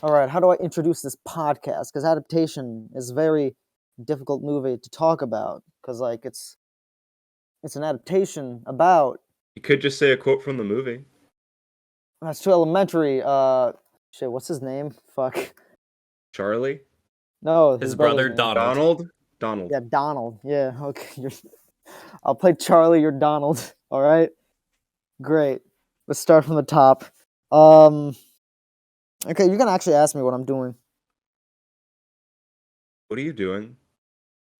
All right, how do I introduce this podcast? Because Adaptation is a very difficult movie to talk about. Because like it's an adaptation about. You could just say a quote from the movie. That's too elementary. Shit, what's his name? Fuck. Charlie? No, His brother's brother name. Donald. Donald. Yeah, Donald. Yeah, okay. I'll play Charlie. You're Donald. All right. Great. Let's start from the top. Okay, you're gonna actually ask me what I'm doing. What are you doing?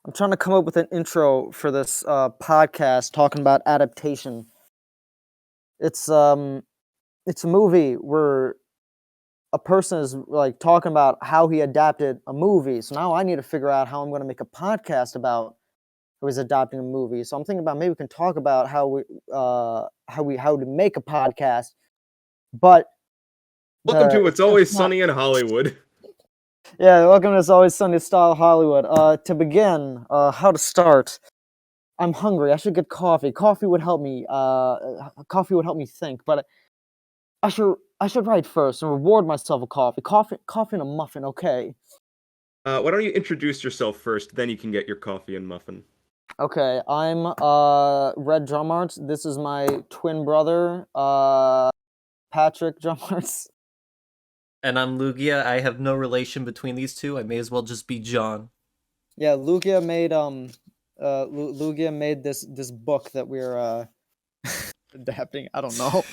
I'm trying to come up with an intro for this podcast talking about adaptation. It's a movie where a person is like talking about how he adapted a movie. So now I need to figure out how I'm going to make a podcast about who is adapting a movie. So I'm thinking about maybe we can talk about how to make a podcast, but Welcome to It's Always not- Sunny in Hollywood. Yeah, welcome to It's Always Sunny Style Hollywood. To begin, how to start. I'm hungry. I should get coffee. Coffee would help me. Coffee would help me think. But I should write first and reward myself with coffee. Coffee and a muffin. Okay. Why don't you introduce yourself first, then you can get your coffee and muffin. Okay. I'm Red Drumarts. This is my twin brother, Patrick Drumarts. And I'm Lugia. I have no relation between these two. I may as well just be John. Yeah, Lugia made Lugia made this book that we're adapting. I don't know.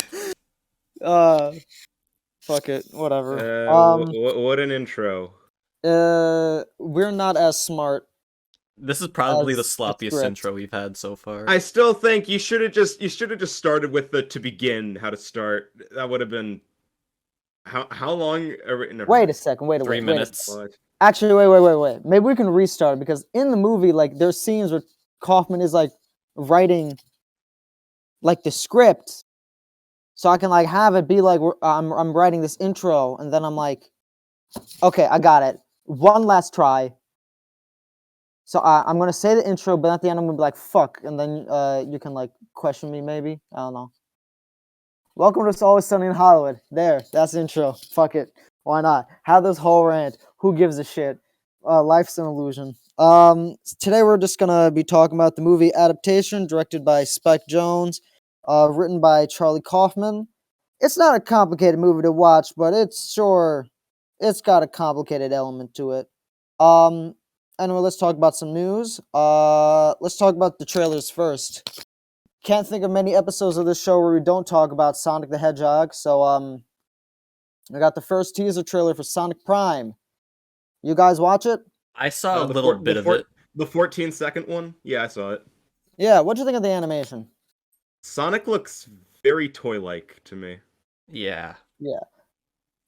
Fuck it, whatever. What an intro. We're not as smart. This is probably the As a sloppiest script. intro we've had so far. I still think you should have just started with the to begin, how to start. That would have been how long? Wait a second. Wait. 3 minutes. Actually, wait. Maybe we can restart it because in the movie, like, there's scenes where Kaufman is like writing, like, the script, so I can like have it be like I'm writing this intro, and then I'm like, okay, I got it. One last try. So I'm gonna say the intro, but at the end I'm gonna be like, fuck, and then you can like question me maybe. I don't know. Welcome to It's Always Sunny in Hollywood. There, that's the intro. Fuck it. Why not? Have this whole rant. Who gives a shit? Life's an illusion. Today we're just gonna be talking about the movie Adaptation, directed by Spike Jonze, written by Charlie Kaufman. It's not a complicated movie to watch, but it's got a complicated element to it. Anyway, let's talk about some news. Let's talk about the trailers first. Can't think of many episodes of this show where we don't talk about Sonic the Hedgehog, so I got the first teaser trailer for Sonic Prime. You guys watch it? I saw a little bit of it. The 14-second one? Yeah, I saw it. Yeah, what'd you think of the animation? Sonic looks very toy-like to me. Yeah. Yeah.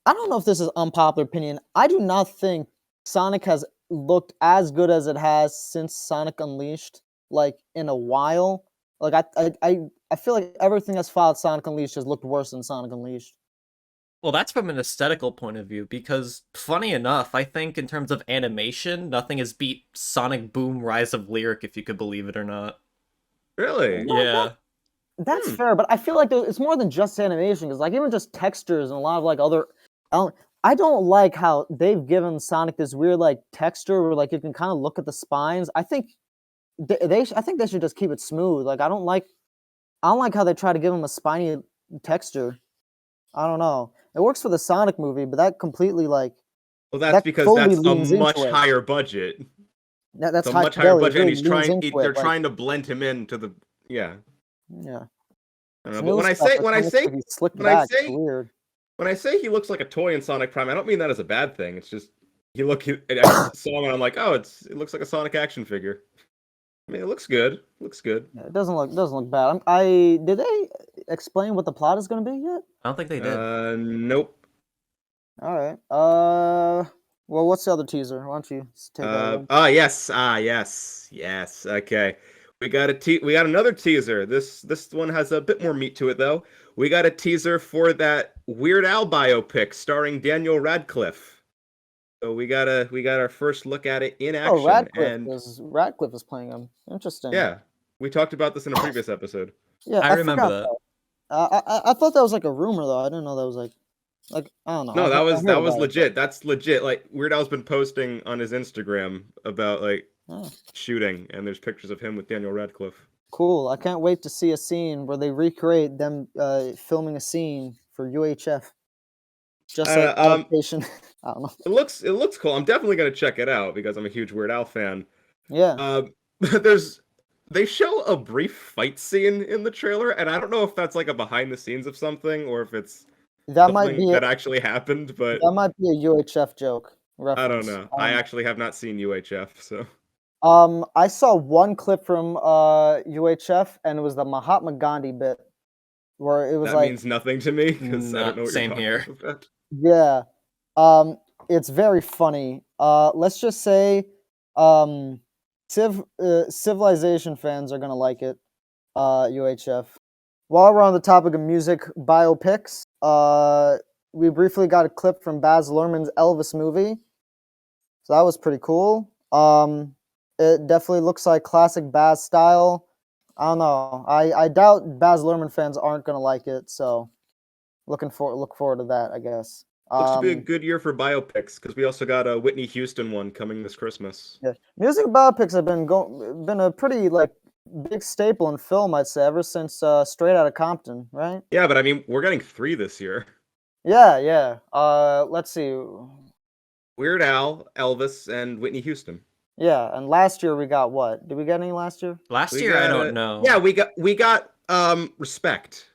I don't know if this is unpopular opinion. I do not think Sonic has looked as good as it has since Sonic Unleashed, like, in a while. Like, I feel like everything that's followed Sonic Unleashed has looked worse than Sonic Unleashed. Well, that's from an aesthetical point of view, because, funny enough, I think in terms of animation, nothing has beat Sonic Boom Rise of Lyric, if you could believe it or not. Really? Well, Yeah. That's fair, but I feel like it's more than just animation, because like even just textures and a lot of like other. I don't like how they've given Sonic this weird like texture where like you can kind of look at the spines. I think I think they should just keep it smooth. Like I don't like how they try to give him a spiny texture. I don't know. It works for the Sonic movie, but that completely like Well, that's that because fully that's a leans into much it. higher budget. That's It's a high, much higher really, budget, really and leans into it, they're like, trying to blend him into the yeah. I don't know, but when I say he looks like a toy in Sonic Prime, I don't mean that as a bad thing. It's just I saw him and I'm like, oh, it looks like a Sonic action figure. I mean, it looks good. Yeah, it doesn't look bad. Did they explain what the plot is going to be yet? I don't think they did. Nope. All right. Well, what's the other teaser? Why don't you take that one? Yes. Okay. We got another teaser. This one has a bit more meat to it, though. We got a teaser for that Weird Al biopic starring Daniel Radcliffe. So we got our first look at it in action. Oh, Radcliffe is playing him. Interesting. Yeah, we talked about this in a previous episode. Yeah, I remember that. I thought that was like a rumor though. I didn't know that was like. Like, I don't know. No, I that heard was about it, legit. That's legit. Like Weird Al's been posting on his Instagram about like but- oh, shooting, and there's pictures of him with Daniel Radcliffe. cool. I can't wait to see a scene where they recreate them filming a scene for UHF, just I don't like know, Adaptation. I don't know. it looks cool. I'm definitely gonna check it out because I'm a huge Weird Al fan. Yeah, There's they show a brief fight scene in the trailer, and I don't know if that's like a behind the scenes of something or if it's that might something be that actually happened, but that might be a UHF joke I don't reference. know. I actually have not seen UHF, so I saw one clip from UHF, and it was the Mahatma Gandhi bit, where it was that like, means nothing to me because I don't know what Same you're here. talking about. yeah, it's very funny. Let's just say, Civilization fans are gonna like it. UHF. While we're on the topic of music biopics, we briefly got a clip from Baz Luhrmann's Elvis movie, so that was pretty cool. It definitely looks like classic Baz style. I don't know. I doubt Baz Luhrmann fans aren't gonna like it, so look forward to that, I guess. Looks to be a good year for biopics because we also got a Whitney Houston one coming this Christmas. Yeah, music biopics have been a pretty like big staple in film, I'd say, ever since Straight Outta Compton, right? Yeah, but I mean, we're getting 3 this year. Yeah, yeah. Let's see. Weird Al, Elvis, and Whitney Houston. Yeah, and last year we got what? Did we get any last year? Last We year, I got don't a- know. Yeah, we got Respect. Respect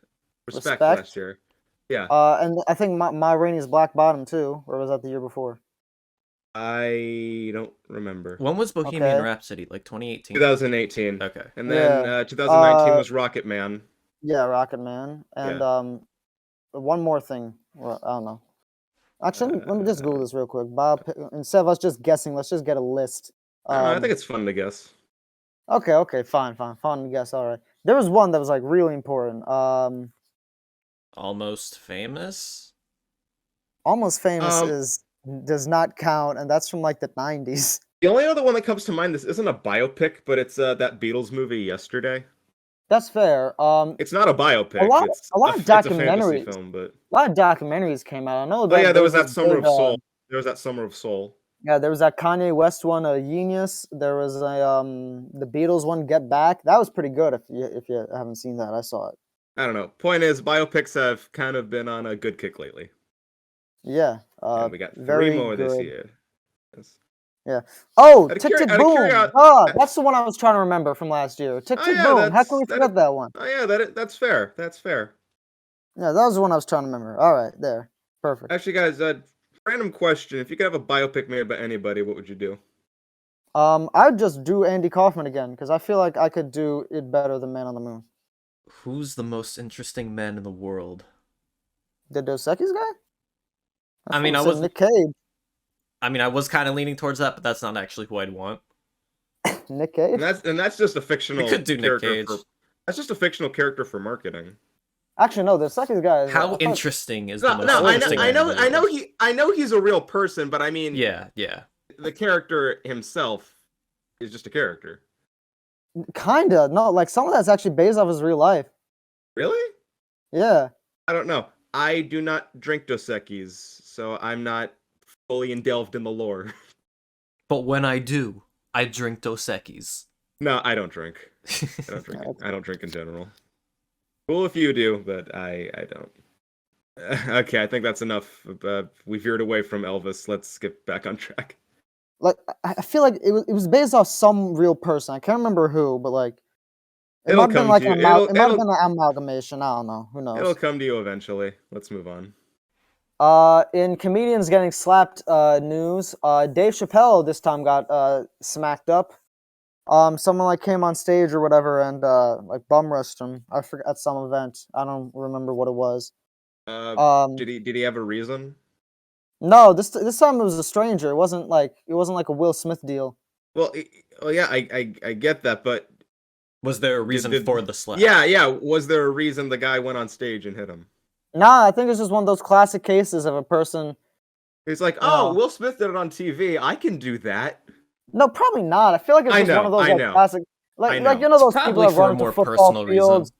Respect? last year. Yeah. And I think Ma Rainey's Black Bottom too, or was that the year before? I don't remember. When was Bohemian Okay. Rhapsody? Like 2018? 2018. Okay. And then Yeah. 2019 was Rocket Man. Yeah, Rocket Man, and one more thing. Well, I don't know. Actually, let me just Google this real quick. Instead of us just guessing, let's just get a list. I don't know, I think it's fun to guess. Okay, fine, fun to guess. All right. There was one that was like really important. Almost Famous? Almost Famous Um, does not count, and that's from like the 90s. The only other one that comes to mind, this isn't a biopic, but it's that Beatles movie Yesterday. That's fair. It's not a biopic. A lot it's of it's a fantasy documentaries. film, but A lot of documentaries came out. I know oh that yeah, there was that this Summer big, of Soul. There was that Summer of Soul. Yeah, there was that Kanye West one, Genius. There was a the Beatles one, Get Back. That was pretty good. If you haven't seen that, I saw it. I don't know. Point is, biopics have kind of been on a good kick lately. Yeah, And we got 3 very more this good. year. Yes. Yeah. Oh, Out of Tick curi- Tick out of Boom. curio- That's the one I was trying to remember from last year. Tick Oh Tick yeah, Boom. How can we forget that one? Oh yeah, that's fair. That's fair. Yeah, that was the one I was trying to remember. All right, there. Perfect. Actually, guys, random question: if you could have a biopic made by anybody, what would you do? I'd just do Andy Kaufman again because I feel like I could do it better than Man on the Moon. Who's the most interesting man in the world? The Dos Equis guy? I mean, thought you said Nick Cage. I mean, I was kind of leaning towards that, but that's not actually who I'd want. Nick Cage. And that's just a fictional. We could do Nick character Cage. That's just a fictional character for marketing. Actually, no. The second guy. I How thought- interesting is the No, most no, interesting man in the world? I know he's a real person, but I mean, Yeah. the character himself is just a character. Kinda. No, like some of that's actually based off his real life. Really? Yeah. I don't know. I do not drink Dos Equis, so I'm not fully delved in the lore. But when I do, I drink Dos Equis. No, I don't drink. I don't drink. I don't drink in general. Cool if you do, but I don't. Okay, I think that's enough. We veered away from Elvis. Let's get back on track. Like I feel like it was based off some real person. I can't remember who, but like it It'll might have been come like to an you. it might have been an amalgamation. I don't know. Who knows? It'll come to you eventually. Let's move on. In comedians getting slapped news, Dave Chappelle this time got smacked up. Someone like came on stage or whatever and like bum rushed him. I forgot at some event. I don't remember what it was. Did he have a reason? No, this time it was a stranger. It wasn't like a Will Smith deal. Well, yeah, I get that, but Was there a reason for the slap? yeah. Was there a reason the guy went on stage and hit him? Nah, I think it's just one of those classic cases of a person. He's like, No. oh, Will Smith did it on TV. I can do that. No, probably not. I feel like it's I just one know, of those I like know. classic, I like know. you know It's those people probably that for a run into more football personal fields. reason.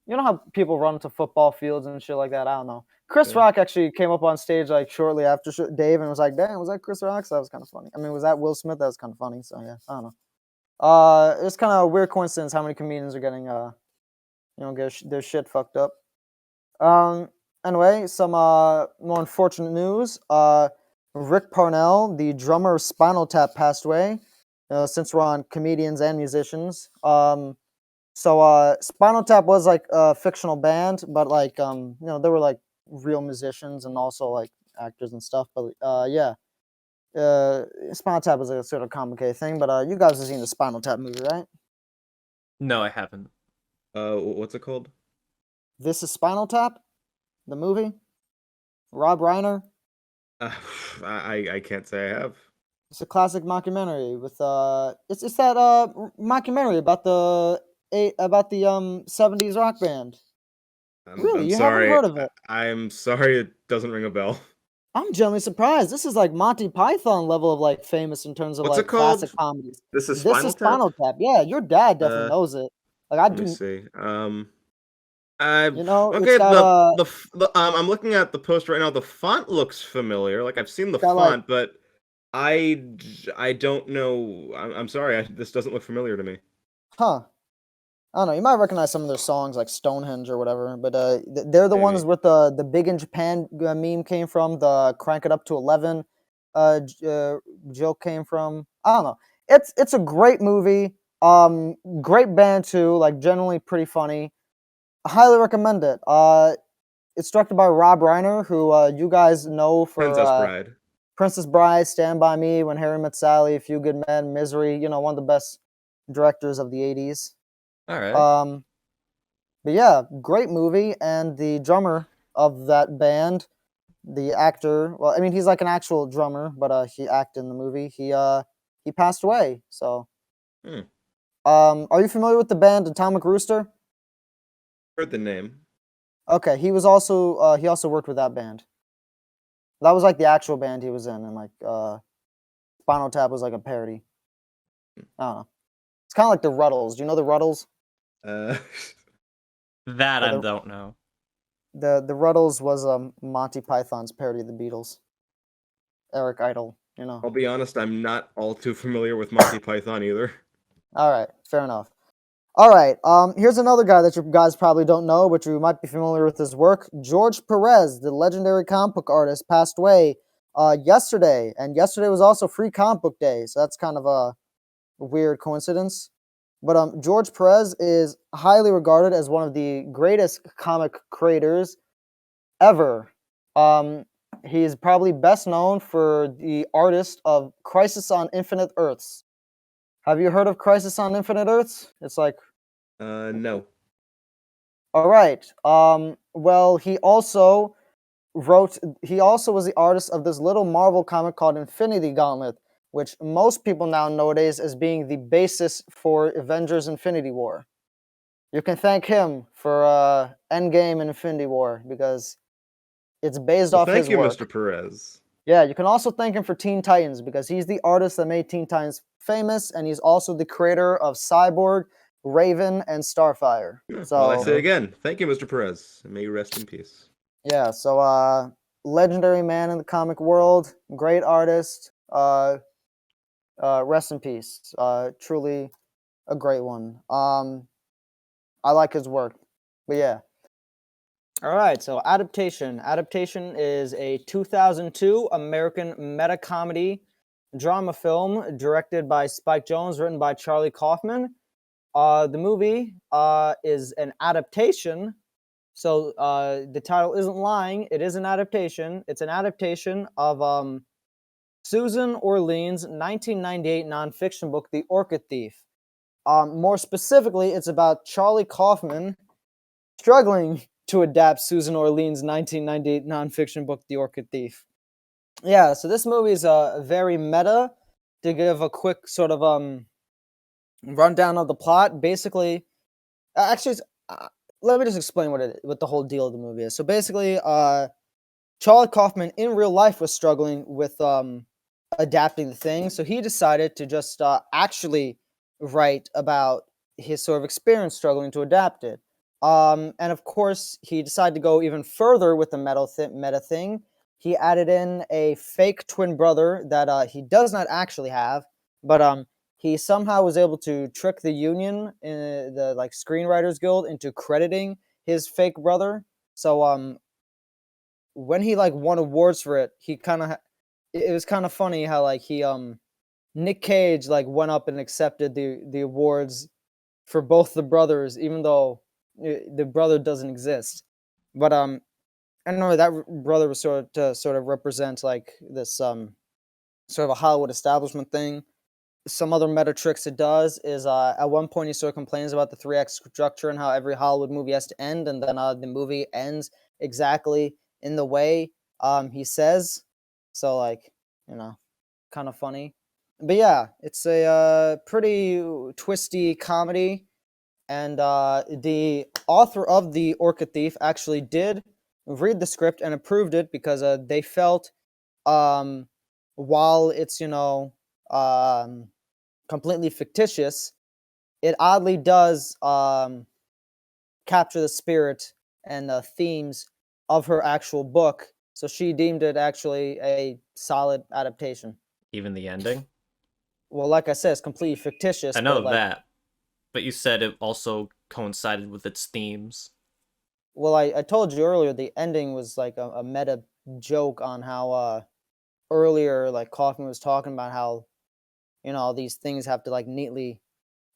You know how people run into football fields and shit like that. I don't know. Chris Yeah. Rock actually came up on stage like shortly after Dave and was like, "Damn, was that Chris Rock?" So that was kind of funny. I mean, was that Will Smith? That was kind of funny. So yeah, I don't know. It's kind of a weird coincidence how many comedians are getting get their shit fucked up. Anyway, some more unfortunate news. Rick Parnell, the drummer of Spinal Tap, passed away. Since we're on comedians and musicians, so Spinal Tap was like a fictional band, but like they were like real musicians and also like actors and stuff. But yeah, Spinal Tap is a sort of complicated thing. But you guys have seen the Spinal Tap movie, right? No, I haven't. What's it called? This is Spinal Tap, the movie. Rob Reiner. Uh, I can't say I have. It's a classic mockumentary with it's that mockumentary about the 70s rock band. Really, I'm you haven't sorry. heard of it? I'm sorry it doesn't ring a bell. I'm genuinely surprised. This is like Monty Python level of like famous in terms of What's like it classic called? comedies. This is This is Spinal Tap? Spinal Tap. Yeah, your dad definitely Uh, knows it. Like I Let me do, see. I it's okay. got I'm looking at the poster right now. The font looks familiar. Like I've seen the got like font, but I don't know. I'm sorry. This doesn't look familiar to me. huh. I don't know. You might recognize some of their songs like Stonehenge or whatever, but they're the ones Maybe. with the big in Japan meme came from. The crank it up to 11 joke came from. I don't know. It's a great movie. Great band too. Like generally pretty funny. I highly recommend it. It's directed by Rob Reiner, who you guys know for Princess Bride. Princess Bride, Stand by Me, When Harry Met Sally, A Few Good Men, Misery. One of the best directors of the 80s. All right. But yeah, great movie, and the drummer of that band, the actor, well, I mean, he's like an actual drummer, but he acted in the movie. He passed away. So, Hmm. are you familiar with the band Atomic Rooster? Heard the name. Okay, he also worked with that band. That was like the actual band he was in, and like Spinal Tap was like a parody. I don't know. It's kind of like the Ruddles. Do you know the Ruddles? Uh, That Yeah, I don't know. the Ruddles was Monty Python's parody of the Beatles. Eric Idle, I'll be honest. I'm not all too familiar with Monty Python either. All right, fair enough. All right, here's another guy that you guys probably don't know, but you might be familiar with his work. George Perez, the legendary comic book artist, passed away yesterday, and yesterday was also Free Comic Book Day, so that's kind of a weird coincidence. But George Perez is highly regarded as one of the greatest comic creators ever. He is probably best known for the artist of Crisis on Infinite Earths. Have you heard of Crisis on Infinite Earths? It's like, No. all right. Well, he also was the artist of this little Marvel comic called Infinity Gauntlet, which most people now nowadays as being the basis for Avengers Infinity War. You can thank him for Endgame and Infinity War because it's based Well, off thank his you, work. Mr. Perez. Yeah, you can also thank him for Teen Titans because he's the artist that made Teen Titans famous, and he's also the creator of Cyborg, Raven, and Starfire. Well, I So say Oh. again, thank you, Mr. Perez, and may you rest in peace. yeah, so legendary man in the comic world, great artist. Rest in peace. Truly a great one. I like his work, but yeah. All right, so Adaptation. Adaptation is a 2002 American meta comedy drama film directed by Spike Jonze, written by Charlie Kaufman. The movie is an adaptation, so the title isn't lying. It is an adaptation. It's an adaptation of Susan Orlean's 1998 nonfiction book, The Orchid Thief. More specifically, it's about Charlie Kaufman struggling to adapt Susan Orlean's 1998 nonfiction book, The Orchid Thief. Yeah, so this movie is very meta. To give a quick sort of rundown of the plot, basically, actually, let me just explain what the whole deal of the movie is. So basically, Charlie Kaufman in real life was struggling with adapting the thing, so he decided to just actually write about his sort of experience struggling to adapt it. And of course, he decided to go even further with the meta thing. He added in a fake twin brother that he does not actually have, but he somehow was able to trick the union, the like Screenwriters Guild, into crediting his fake brother. So when he like won awards for it, he kind of it was kind of funny how like he Nick Cage like went up and accepted the awards for both the brothers, even though the brother doesn't exist. But I don't know, that brother was sort of to sort of represent like this sort of a Hollywood establishment thing. Some other meta tricks it does is at one point he sort of complains about the 3 act structure and how every Hollywood movie has to end, and then the movie ends exactly in the way he says. So like, you know, kind of funny. But yeah, it's a pretty twisty comedy, and the author of the Orca Thief actually did read the script and approved it because they felt um, while it's completely fictitious, it oddly does capture the spirit and the themes of her actual book. So she deemed it actually a solid adaptation. Even the ending. Well, like I said, it's completely fictitious, I but know like, that, but you said it also coincided with its themes. well, I told you earlier the ending was like a meta joke on how earlier like Kaufman was talking about how these things have to like neatly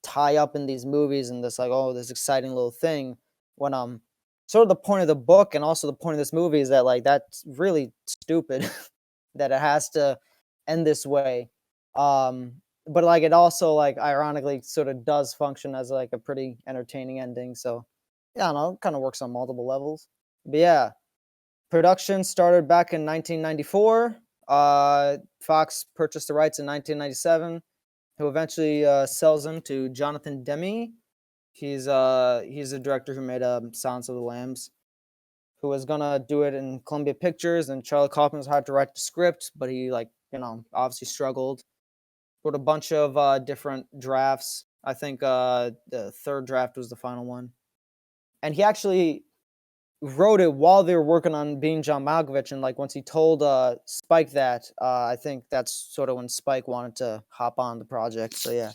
tie up in these movies and this like, oh, this exciting little thing, when sort of the point of the book and also the point of this movie is that like that's really stupid that it has to end this way. But like it also like ironically sort of does function as like a pretty entertaining ending. So yeah, I don't know, it kind of works on multiple levels. But yeah, production started back in 1994. Fox purchased the rights in 1997, who eventually sells them to Jonathan Demme. He's the director who made Silence of the Lambs, who was gonna do it in Columbia Pictures, and Charlie Kaufman was hired to write the script, but he like obviously struggled. Wrote a bunch of different drafts. I think the third draft was the final one, and he actually wrote it while they were working on Being John Malkovich, and like once he told Spike that, I think that's sort of when Spike wanted to hop on the project. So yeah.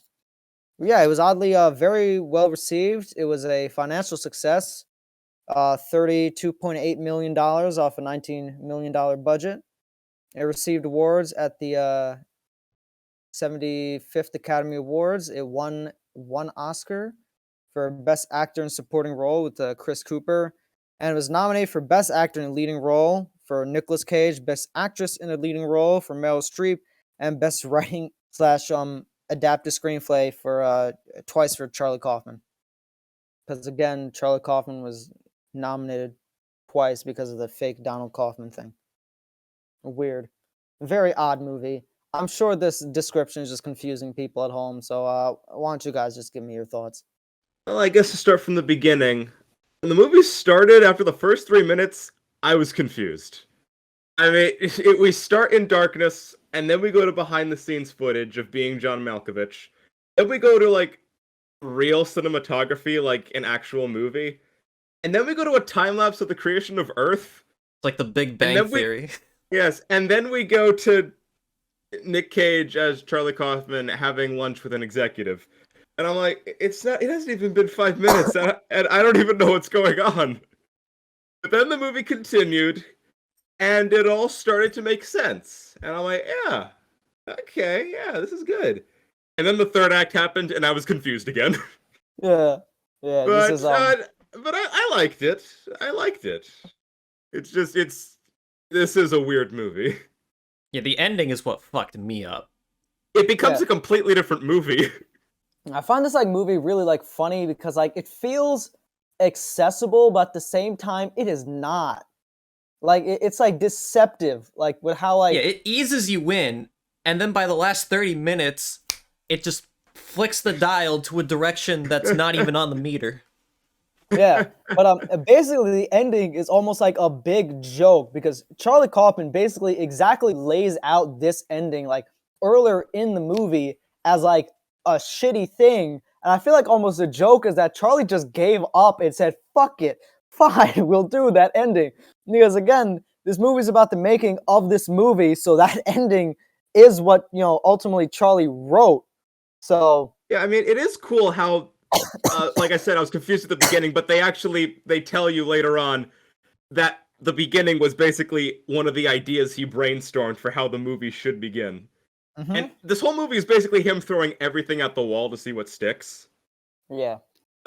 Yeah, it was oddly very well received. It was a financial success, $32.8 million off a $19 million budget. It received awards at the 75th Academy Awards. It won one Oscar for Best Actor in Supporting Role with Chris Cooper, and it was nominated for Best Actor in a Leading Role for Nicolas Cage, Best Actress in a Leading Role for Meryl Streep, and Best Writing slash adapted screenplay for twice for Charlie Kaufman. Because again, Charlie Kaufman was nominated twice because of the fake Donald Kaufman thing. Weird, very odd movie. I'm sure this description is just confusing people at home. So why don't you guys just give me your thoughts? Well, I guess to start from the beginning. When the movie started, after the first 3 minutes, I was confused. I mean, we start in darkness, and then we go to behind the scenes footage of Being John Malkovich. Then we go to like real cinematography, like an actual movie. And then we go to a time lapse of the creation of Earth. It's like the Big And Bang then Theory. Yes, and then we go to Nick Cage as Charlie Kaufman having lunch with an executive. And I'm like, it hasn't even been 5 minutes, and I don't even know what's going on. But then the movie continued, and it all started to make sense. And I'm like, yeah, okay, yeah, this is good. And then the third act happened, and I was confused again. Yeah, yeah. but This is I liked it. I liked it. This is a weird movie. Yeah, the ending is what fucked me up. It becomes Yeah. a completely different movie. I find this like movie really like funny because like it feels accessible, but at the same time it is not. Like it's like deceptive, like with how like Yeah, it eases you in, and then by the last 30 minutes, it just flicks the dial to a direction that's not even on the meter. yeah. But basically the ending is almost like a big joke because Charlie Kaufman basically exactly lays out this ending like earlier in the movie as like a shitty thing, And I feel like almost the joke is that Charlie just gave up and said, "Fuck it, fine, we'll do that ending." Because again, this movie's about the making of this movie, so that ending is what ultimately Charlie wrote. So Yeah, I mean, it is cool how, like I said, I was confused at the beginning, but they tell you later on that the beginning was basically one of the ideas he brainstormed for how the movie should begin. And this whole movie is basically him throwing everything at the wall to see what sticks. yeah,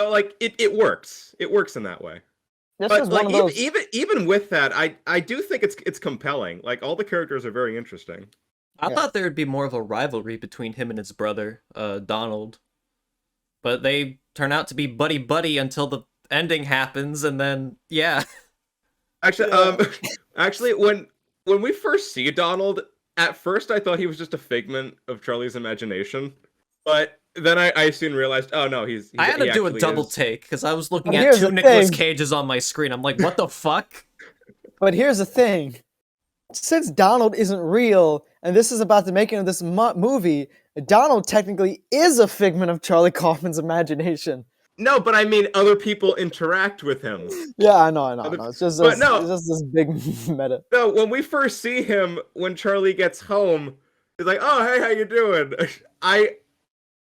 So like it works. It works in that way. this But was one like of those. even with that, I do think it's compelling. Like all the characters are very interesting. I Yeah. thought there would be more of a rivalry between him and his brother, Donald. But they turn out to be buddy buddy until the ending happens, and then yeah. Actually, Yeah. actually, when we first see Donald, at first I thought he was just a figment of Charlie's imagination, but then I soon realized, oh no, I had to he do a actually double is. take because I was looking But at here's two the Nicolas thing. Cages on my screen. I'm like, what the fuck? But here's the thing. Since Donald isn't real, and this is about the making of this movie, Donald technically is a figment of Charlie Kaufman's imagination. No, but I mean, other people interact with him. Yeah, I know. Other, It's just but this, no, it's just this big meta. no. When we first see him, when Charlie gets home, he's like, "Oh, hey, how you doing?"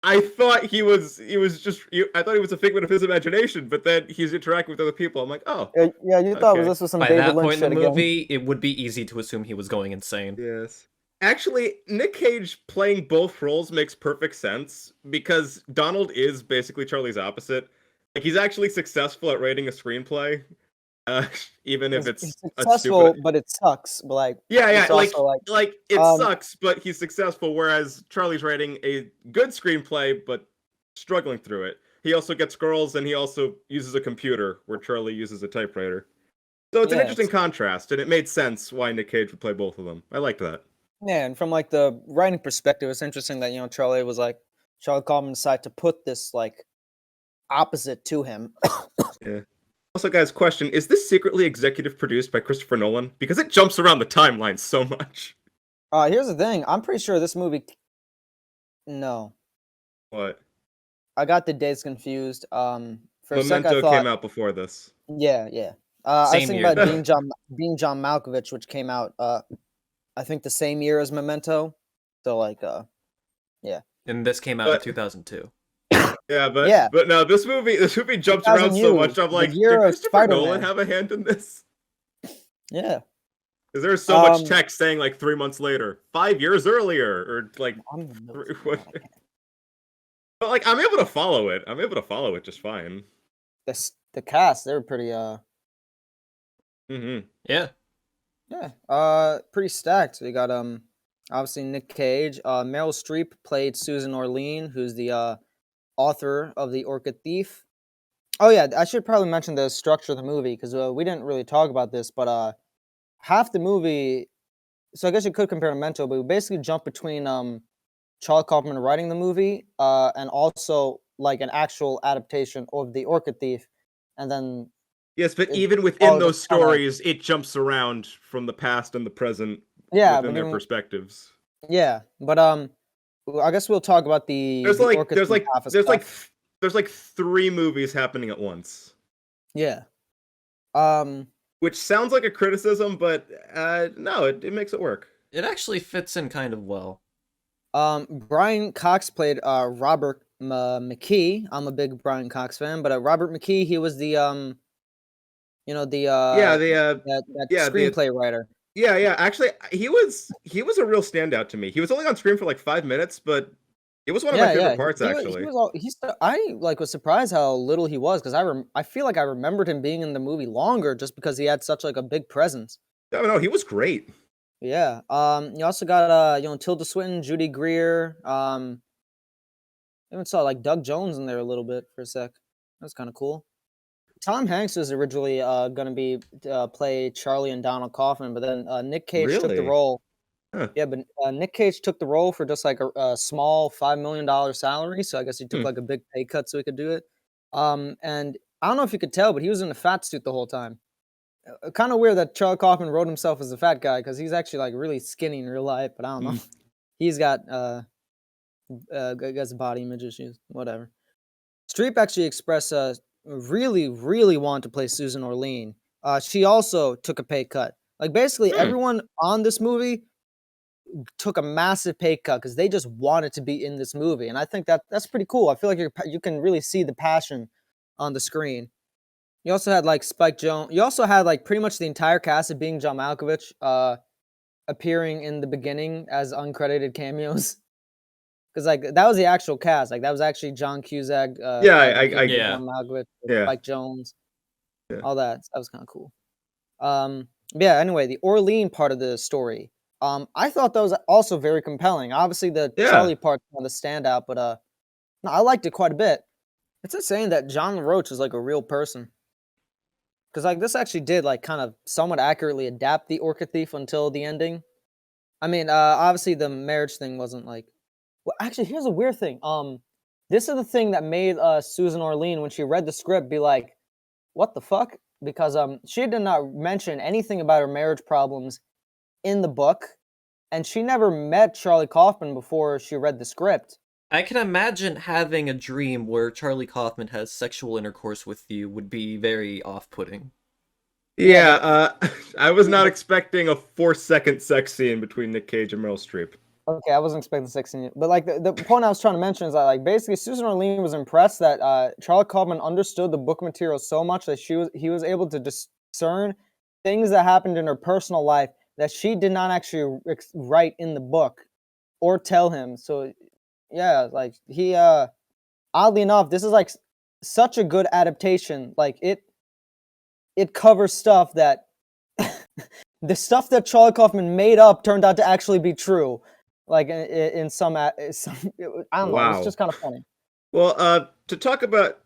I thought he was just I thought he was a figment of his imagination, but then he's interacting with other people. I'm like, oh, Yeah, you thought okay. this was some By David that Lynch point in shit the again. movie, it would be easy to assume he was going insane. Yes. Actually, Nick Cage playing both roles makes perfect sense because Donald is basically Charlie's opposite. Like he's actually successful at writing a screenplay, even if He's it's a successful, stupid. but it sucks. But like, Yeah, it's also like it um, sucks, but he's successful. Whereas Charlie's writing a good screenplay, but struggling through it. He also gets girls, and he also uses a computer, where Charlie uses a typewriter. So it's an yeah, interesting contrast, and it made sense why Nick Cage would play both of them. I liked that. yeah, and from like the writing perspective, it's interesting that Charlie was like Charlie Kaufman decided to put this like opposite to him. Yeah. Also, guys, question: is this secretly executive produced by Christopher Nolan? Because it jumps around the timeline so much. Here's the thing. I'm pretty sure this movie. No, What? I got the dates confused. For a sec, I Memento thought, came out before this. yeah. I was Same thinking year, about though. Being John Malkovich, which came out, I think the same year as Memento. So like, yeah, And this came out in But 2002. yeah, yeah, but no, this movie jumps around 2000 so U, much. I'm the like, did year of Christopher Nolan Spider-Man. have a hand in this? Yeah. Because there's so much Um, text saying like 3 months later, 5 years earlier, or like, I'm the notes what? on that. But like, I'm able to follow it. I'm able to follow it just fine. The cast, they were pretty Mm-hmm. Yeah. pretty stacked. We got obviously Nick Cage. Meryl Streep played Susan Orlean, who's the author of The Orchid Thief. Oh yeah, I should probably mention the structure of the movie because we didn't really talk about this, but half the movie. So I guess you could compare to Memento, but we basically jump between Charlie Kaufman writing the movie and also like an actual adaptation of The Orchid Thief, and then Yes, but it even within all just those kind of stories, it jumps around from the past and the present yeah, within but their even perspectives. yeah, but I guess we'll talk about There's the like Orchid there's Thief like half of there's stuff. like there's like 3 movies happening at once, Yeah. Um. which sounds like a criticism, but no, it makes it work. It actually fits in kind of well. Brian Cox played Robert McKee. I'm a big Brian Cox fan, but Robert McKee, he was the the Yeah, the that yeah the screenplay writer. yeah. Actually, he was a real standout to me. He was only on screen for like 5 minutes, but it was one of my Yeah. favorite parts He actually. was all I like was surprised how little he was because I feel like I remembered him being in the movie longer just because he had such like a big presence. No, no, he was great. Yeah. You also got Tilda Swinton, Judy Greer. I even saw like Doug Jones in there a little bit for a sec. That's kind of cool. Tom Hanks was originally gonna be play Charlie and Donald Kaufman, but then Nick Cage took the Really? role. Huh. Yeah, but Nick Cage took the role for just like a small $5 million salary. So I guess he took Hmm. like a big pay cut so he could do it. And I don't know if you could tell, but he was in a fat suit the whole time. Kind of weird that Charlie Kaufman wrote himself as a fat guy because he's actually like really skinny in real life. But I don't know. Hmm. He's got I guess body image issues. Whatever. Streep actually expressed really, really wanted to play Susan Orlean. She also took a pay cut. Like basically everyone on this movie took a massive pay cut because they just wanted to be in this movie, and I think that's pretty cool. I feel like you can really see the passion on the screen. You also had like Spike Jonze. You also had like pretty much the entire cast of Being John Malkovich appearing in the beginning as uncredited cameos. Because like that was the actual cast. Like that was actually John Cusack, Yeah, John Malkovich, yeah. Spike Jonze, Yeah. all that. That was kind of cool. Yeah. Anyway, the Orlean part of the story. I thought that was also very compelling. Obviously, the Yeah. Charlie part on the standout, but no, I liked it quite a bit. It's insane that John LaRoche is like a real person. Because like this actually did like kind of somewhat accurately adapt the Orca Thief until the ending. I mean, obviously the marriage thing wasn't like. Well, actually, here's a weird thing. This is the thing that made Susan Orlean when she read the script be like, "What the fuck?" Because she did not mention anything about her marriage problems in the book, and she never met Charlie Kaufman before she read the script. I can imagine having a dream where Charlie Kaufman has sexual intercourse with you would be very off-putting. Yeah, I was not expecting a 4-second sex scene between Nick Cage and Meryl Streep. Okay, I wasn't expecting 16, but like the point I was trying to mention is that like basically Susan Orlean was impressed that Charlie Kaufman understood the book material so much that he was able to discern things that happened in her personal life that she did not actually write in the book or tell him. So yeah, like he oddly enough, this is like such a good adaptation. Like it covers stuff that the stuff that Charlie Kaufman made up turned out to actually be true. Like in some I don't know, it's just kind of funny. Well, to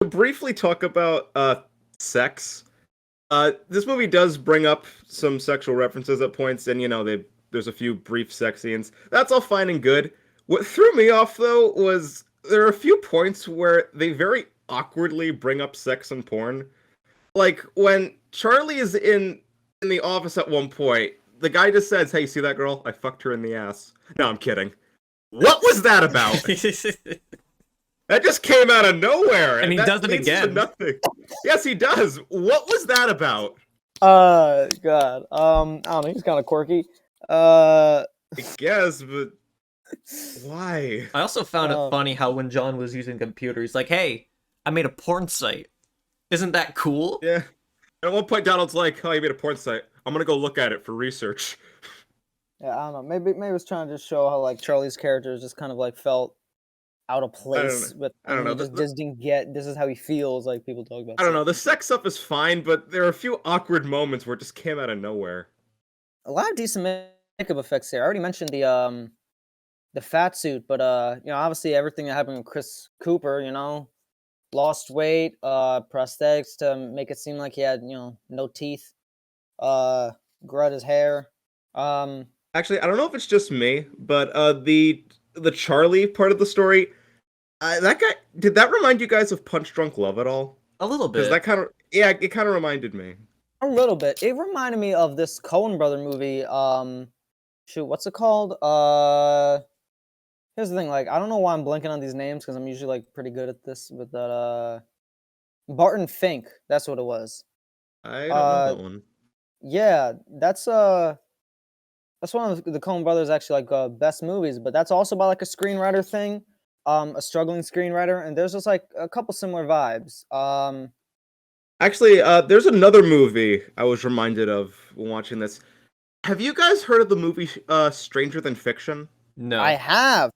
briefly talk about sex, this movie does bring up some sexual references at points, and there's a few brief sex scenes. That's all fine and good. What threw me off though was there are a few points where they very awkwardly bring up sex and porn. Like when Charlie is in the office at one point, the guy just says, "Hey, see that girl? I fucked her in the ass." No, I'm kidding. What was that about? That just came out of nowhere. And he does it again. Nothing. Yes, he does. What was that about? God. I don't know. He's kind of quirky. I guess, but why? I also found it funny how when John was using the computer, he's like, "Hey, I made a porn site. Isn't that cool?" Yeah. At one point, Donald's like, "Oh, you made a porn site. I'm gonna go look at it for research." Yeah, I don't know. Maybe it was trying to just show how like Charlie's character just kind of like felt out of place. I don't know. Just didn't get. This is how he feels. Like people talk about. I don't know. The sex stuff is fine, but there are a few awkward moments where it just came out of nowhere. A lot of decent makeup effects here. I already mentioned the fat suit, but obviously everything that happened with Chris Cooper, lost weight, prosthetics to make it seem like he had, no teeth, grew out his hair. Actually, I don't know if it's just me, but the Charlie part of the story, that guy, did that remind you guys of Punch Drunk Love at all? A little bit. Because that it kind of reminded me. A little bit. It reminded me of this Coen brother movie. What's it called? Here's the thing. Like, I don't know why I'm blanking on these names because I'm usually like pretty good at this. With that, Barton Fink. That's what it was. I don't know that one. Yeah, that's one of the Coen brothers actually like best movies. But that's also about like a screenwriter thing, a struggling screenwriter, and there's just like a couple similar vibes. Actually, there's another movie I was reminded of when watching this. Have you guys heard of the movie Stranger Than Fiction? No. I have.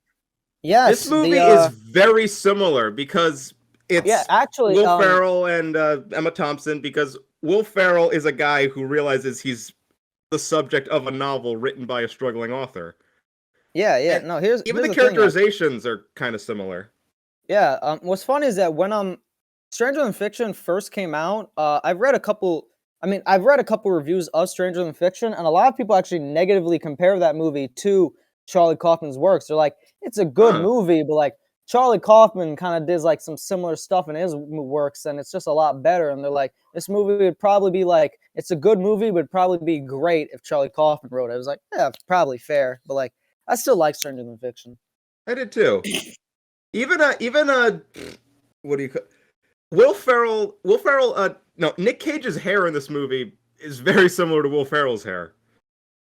Yes. This movie is very similar because it's actually Will Ferrell and Emma Thompson, because Will Ferrell is a guy who realizes he's the subject of a novel written by a struggling author. Yeah. And no, here's the characterizations are kind of similar. Yeah. What's funny is that when Stranger Than Fiction first came out, I've read a couple reviews of Stranger Than Fiction, and a lot of people actually negatively compare that movie to Charlie Kaufman's works. They're like, it's a good movie, but like Charlie Kaufman kind of did like some similar stuff in his works, and it's just a lot better. And they're like, this movie would probably be like, it's a good movie, but it'd probably be great if Charlie Kaufman wrote it. I was like, yeah, probably fair, but like, I still like Stranger Than Fiction. I did too. Even what do you call Will Ferrell? Will Ferrell? No, Nick Cage's hair in this movie is very similar to Will Ferrell's hair.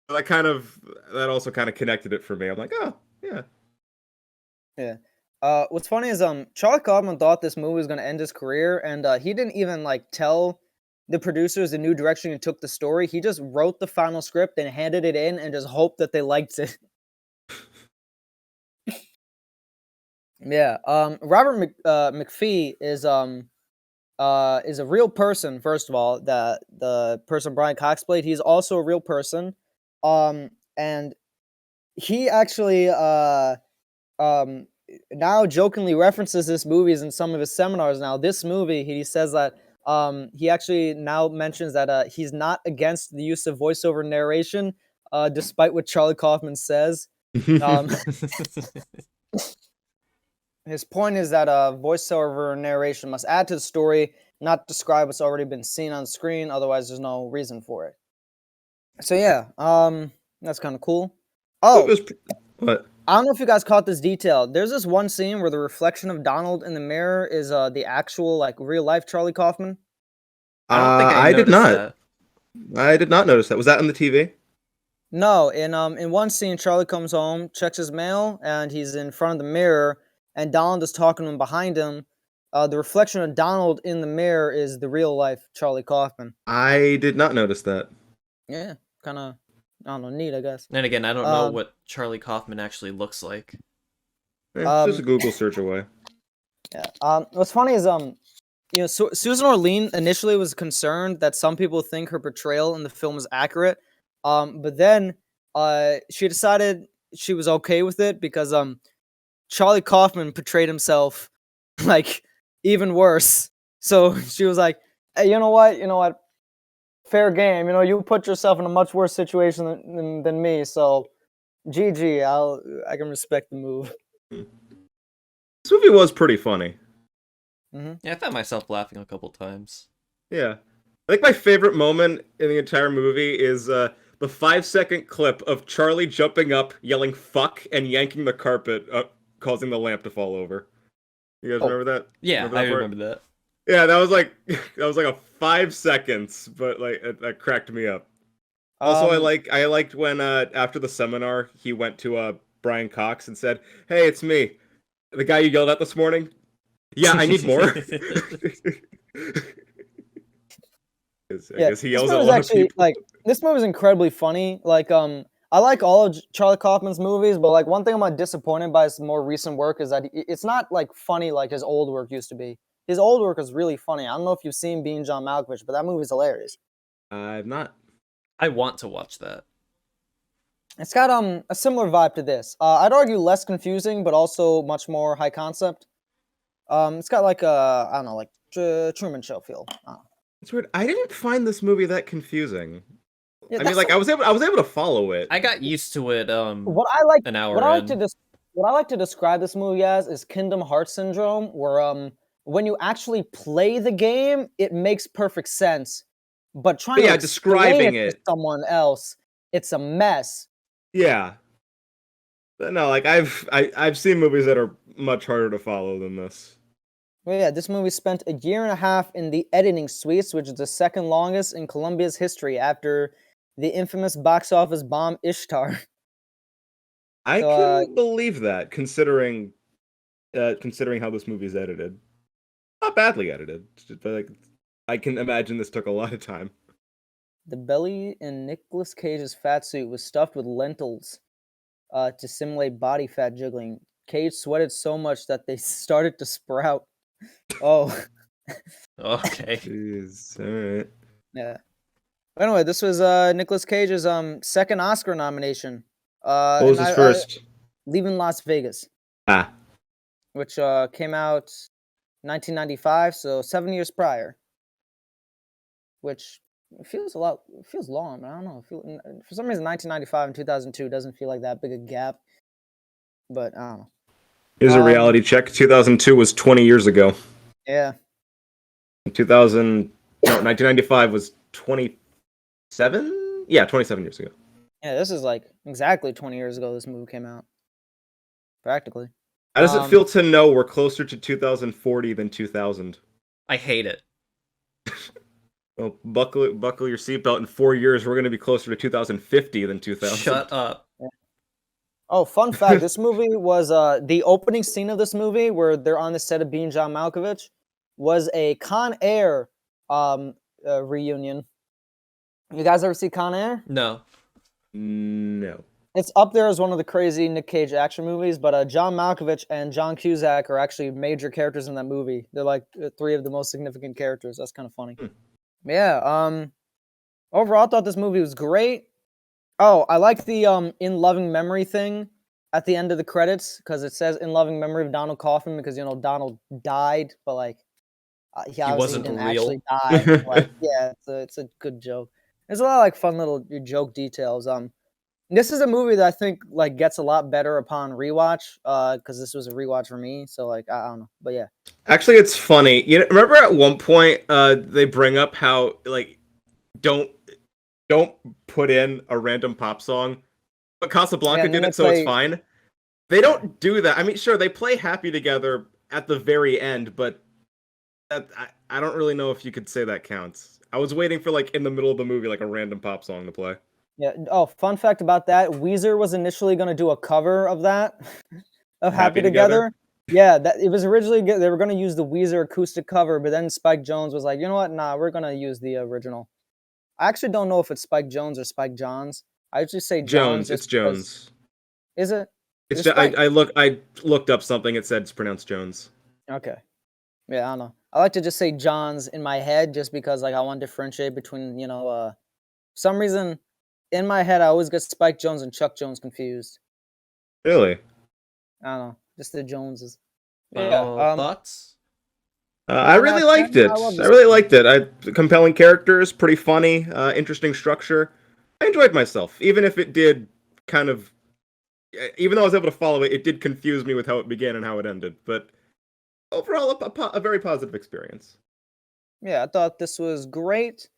That also kind of connected it for me. I'm like, oh yeah. Yeah. What's funny is Charlie Kaufman thought this movie was gonna end his career, and he didn't even like tell the producers the new direction he took the story. He just wrote the final script and handed it in, and just hoped that they liked it. Yeah. Robert McPhee is a real person. First of all, the person Brian Cox played, he's also a real person. And he actually now jokingly references this movies in some of his seminars. Now, this movie, he says that he actually now mentions that he's not against the use of voiceover narration, despite what Charlie Kaufman says. Um, his point is that voiceover narration must add to the story, not describe what's already been seen on screen. Otherwise, there's no reason for it. So yeah, that's kind of cool. Oh, What? I don't know if you guys caught this detail. There's this one scene where the reflection of Donald in the mirror is the actual like real life Charlie Kaufman. I don't think I did noticed not. that. I did not notice that. Was that on the TV? No, in one scene, Charlie comes home, checks his mail, and he's in front of the mirror, and Donald is talking to him behind him. The reflection of Donald in the mirror is the real life Charlie Kaufman. I did not notice that. Yeah, kind of, I don't know, neat, I guess. And again, I don't know what Charlie Kaufman actually looks like. It's just a Google search away. Yeah. What's funny is Susan Orlean initially was concerned that some people think her portrayal in the film is accurate. But then she decided she was okay with it because Charlie Kaufman portrayed himself like even worse. So she was like, "Hey, you know what? Fair game. You put yourself in a much worse situation than me. So, GG. I can respect the move." This movie was pretty funny. Mm-hmm. Yeah, I found myself laughing a couple times. Yeah, I think my favorite moment in the entire movie is the 5-second clip of Charlie jumping up, yelling "fuck" and yanking the carpet up, causing the lamp to fall over. You guys remember that? Yeah, Remember that I part? remember that. Yeah, that was like a 5 seconds, but like that cracked me up. Also, I liked when after the seminar he went to Brian Cox and said, "Hey, it's me, the guy you yelled at this morning. Yeah, I need more." I guess he yells at a lot of people. Like, this movie is incredibly funny. Like, I like all of Charlie Kaufman's movies, but like one thing I'm disappointed by his more recent work is that it's not like funny like his old work used to be. His old work is really funny. I don't know if you've seen Being John Malkovich, but that movie's hilarious. I've not. I want to watch that. It's got a similar vibe to this. I'd argue less confusing, but also much more high concept. It's got like I don't know, like Truman Show feel. It's weird. I didn't find this movie that confusing. Yeah, I mean, like I was able to follow it. I got used to it. What I like, an hour what I like in. what I like to describe this movie as is Kingdom Hearts syndrome, where when you actually play the game, it makes perfect sense, but trying to describing explain it to someone else, it's a mess. Yeah. But no, like I've seen movies that are much harder to follow than this. Well, yeah, this movie spent a year and a half in the editing suites, which is the second longest in Columbia's history after the infamous box office bomb Ishtar. I can believe that, considering how this movie's edited. Not badly edited, but like I can imagine this took a lot of time. The belly in Nicolas Cage's fat suit was stuffed with lentils to simulate body fat jiggling. Cage sweated so much that they started to sprout. Oh. Okay. Jeez, all right. Yeah. Anyway, this was Nicolas Cage's second Oscar nomination. What was his first? Leaving Las Vegas. Which came out 1995, so 7 years prior. Which feels long, but I don't know. For some reason, 1995 and 2002 doesn't feel like that big a gap. But I don't know. Here's a reality check. 2002 was 20 years ago. Yeah. 1995 was 27? Yeah, 27 years ago. Yeah, this is like exactly 20 years ago this movie came out. Practically. How does it feel to know we're closer to 2040 than 2000? I hate it. Well, buckle your seatbelt. In 4 years, we're going to be closer to 2050 than 2000. Shut up. Oh, fun fact! This movie was the opening scene of this movie where they're on the set of Being John Malkovich was a Con Air reunion. You guys ever see Con Air? No. No. It's up there as one of the crazy Nick Cage action movies, but John Malkovich and John Cusack are actually major characters in that movie. They're like three of the most significant characters. That's kind of funny. Yeah. Overall, I thought this movie was great. Oh, I like the in loving memory thing at the end of the credits because it says in loving memory of Donald Kaufman because Donald died, but like he obviously wasn't didn't real. actually die. Like, yeah, it's a good joke. There's a lot of like fun little joke details. This is a movie that I think like gets a lot better upon rewatch because this was a rewatch for me. So like I don't know, but yeah. Actually, it's funny. Remember at one point they bring up how like don't put in a random pop song, but Casablanca did it, so it's fine. They don't do that. I mean, sure, they play "Happy Together" at the very end, but I don't really know if you could say that counts. I was waiting for like in the middle of the movie, like a random pop song to play. Yeah. Oh, fun fact about that: Weezer was initially going to do a cover of that, of "Happy Together." Yeah, that it was originally they were going to use the Weezer acoustic cover, but then Spike Jonze was like, you know what? Nah, we're going to use the original. I actually don't know if it's Spike Jonze or Spike Johns. I usually say Jones. It's Jones. Is it? It's I looked up something. It said it's pronounced Jones. Okay. Yeah, I don't know. I like to just say Johns in my head just because like I want to differentiate between some reason. In my head, I always get Spike Jonze and Chuck Jones confused. Really? I don't know. Just the Joneses. Thoughts? I really liked it. I really liked it. Compelling characters, pretty funny, interesting structure. I enjoyed myself, even if it did kind of, even though I was able to follow it, it did confuse me with how it began and how it ended. But overall, a very positive experience. Yeah, I thought this was great.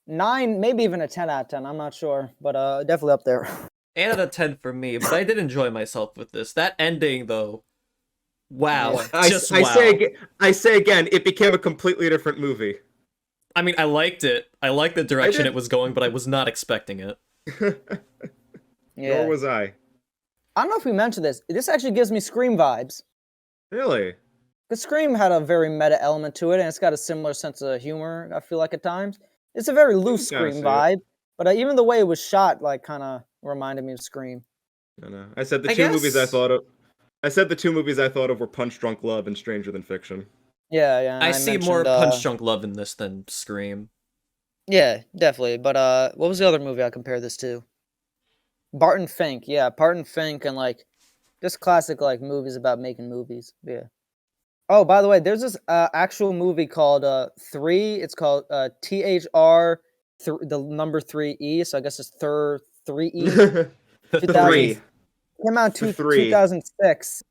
9, maybe even a 10 out of 10. I'm not sure, but definitely up there. 8 out of 10 for me, but I did enjoy myself with this. That ending, though, wow. Yeah. I say again, it became a completely different movie. I mean, I liked it. I liked the direction it was going, but I was not expecting it. Yeah. Nor was I. I don't know if we mentioned this. This actually gives me Scream vibes. Really? Because Scream had a very meta element to it, and it's got a similar sense of humor, I feel like, at times. It's a very loose Scream vibe, but even the way it was shot, like, kind of reminded me of Scream. I know. I said the two movies I thought of were Punch Drunk Love and Stranger Than Fiction. Yeah. I see more Punch Drunk Love in this than Scream. Yeah, definitely. But what was the other movie I compared this to? Barton Fink. Yeah, Barton Fink and like just classic like movies about making movies. Yeah. Oh, by the way, there's this actual movie called 3. It's called THR the number 3E. So I guess it's 3E. 3. Came out in 2006.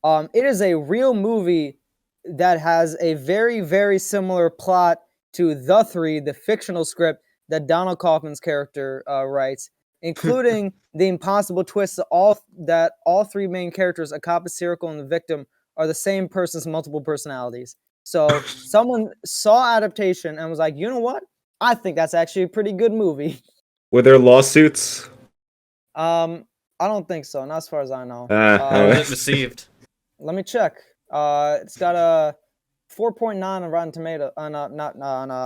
It is a real movie that has a very, very similar plot to The 3, the fictional script that Donald Kaufman's character writes, including the impossible twist that all 3 main characters, a cop, a serial killer, and the victim, are the same person's multiple personalities. So someone saw Adaptation and was like, you know what? I think that's actually a pretty good movie. Were there lawsuits? I don't think so. Not as far as I know. How was it received? Let me check. It's got a 4.9 on Rotten Tomatoes. On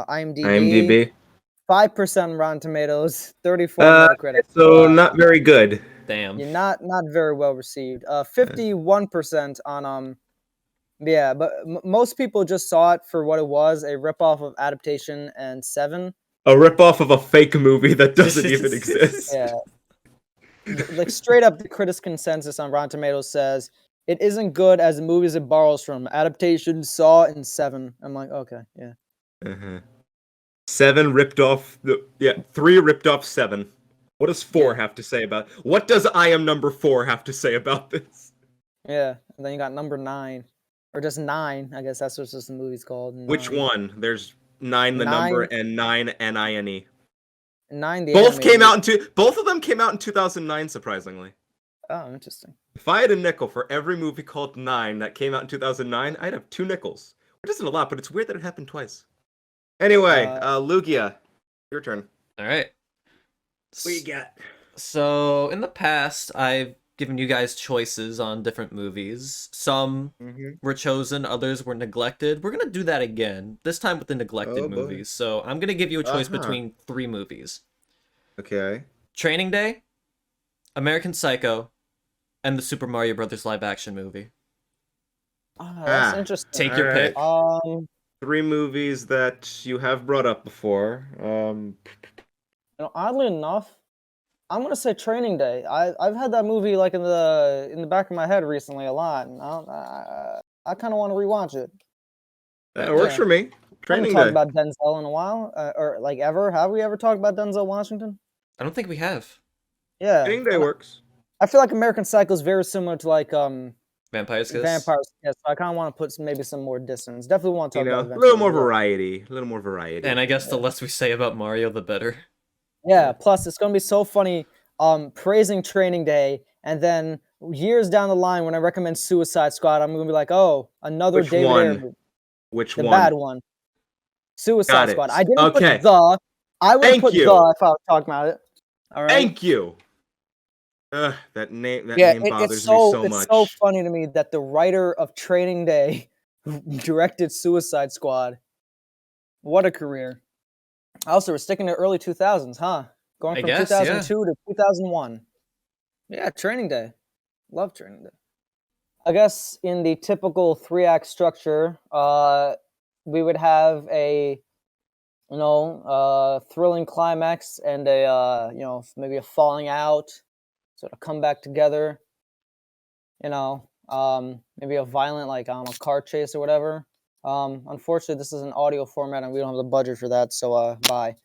IMDb. 5% on Rotten Tomatoes. 34 on Metacritic. So not very good. Damn. You're not very well received. 51% on yeah, but most people just saw it for what it was, a ripoff of Adaptation and 7. A ripoff of a fake movie that doesn't even exist. Yeah. Like straight up, the critics' consensus on Rotten Tomatoes says it isn't good as the movies it borrows from. Adaptation, Saw, and 7. I'm like, okay, yeah. 7 ripped off 3 ripped off 7. What does 4 have to say about? What does I Am Number 4 have to say about this? Yeah, and then you got number 9, or just 9. I guess that's what the movie's called. 9. Which one? There's 9 the number and 9 NINE. 9 the both of them came out in 2009, surprisingly. Oh, interesting. If I had a nickel for every movie called Nine that came out in 2009, I'd have 2 nickels. Which isn't a lot, but it's weird that it happened twice. Anyway, Lugia, your turn. All right. What you got? So in the past, I've given you guys choices on different movies. Some were chosen, others were neglected. We're gonna do that again. This time with the neglected Oh, boy. movies. So I'm gonna give you a choice Uh-huh. between 3 movies: Okay. Training Day, American Psycho, and the Super Mario Brothers live action movie. That's interesting. Take your pick. 3 movies that you have brought up before. Oddly enough, I'm gonna say Training Day. I've had that movie like in the back of my head recently a lot, and I kind of want to rewatch it. That works for me. I haven't Training talked Day. about Denzel in a while, or like ever. Have we ever talked about Denzel Washington? I don't think we have. Yeah, Training Day works. I feel like American Psycho is very similar to like Vampire's Kiss. Vampires. Yes, so I kind of want to put maybe some more distance. Definitely want to talk about A little more Adventure. variety. A little more variety. And I guess the less we say about Mario, the better. Yeah, plus it's gonna be so funny praising Training Day, and then years down the line when I recommend Suicide Squad, I'm gonna be like, oh, another Which David one? Ayer movie. Which The one? bad one. Suicide Got it. Squad. I didn't Okay. put the. I would Thank put you. the if I was talking about it. All right. Thank you. That name bothers it's me so it's much. so funny to me that the writer of Training Day directed Suicide Squad. What a career. Also, we're sticking to early 2000s, huh? Going I from guess, 2002 to 2001. Yeah, Training Day. Love Training Day. I guess in the typical 3-act structure, we would have a thrilling climax and a maybe a falling out, sort of come back together. Maybe a violent like a car chase or whatever. Unfortunately, this is an audio format and we don't have the budget for that, so bye.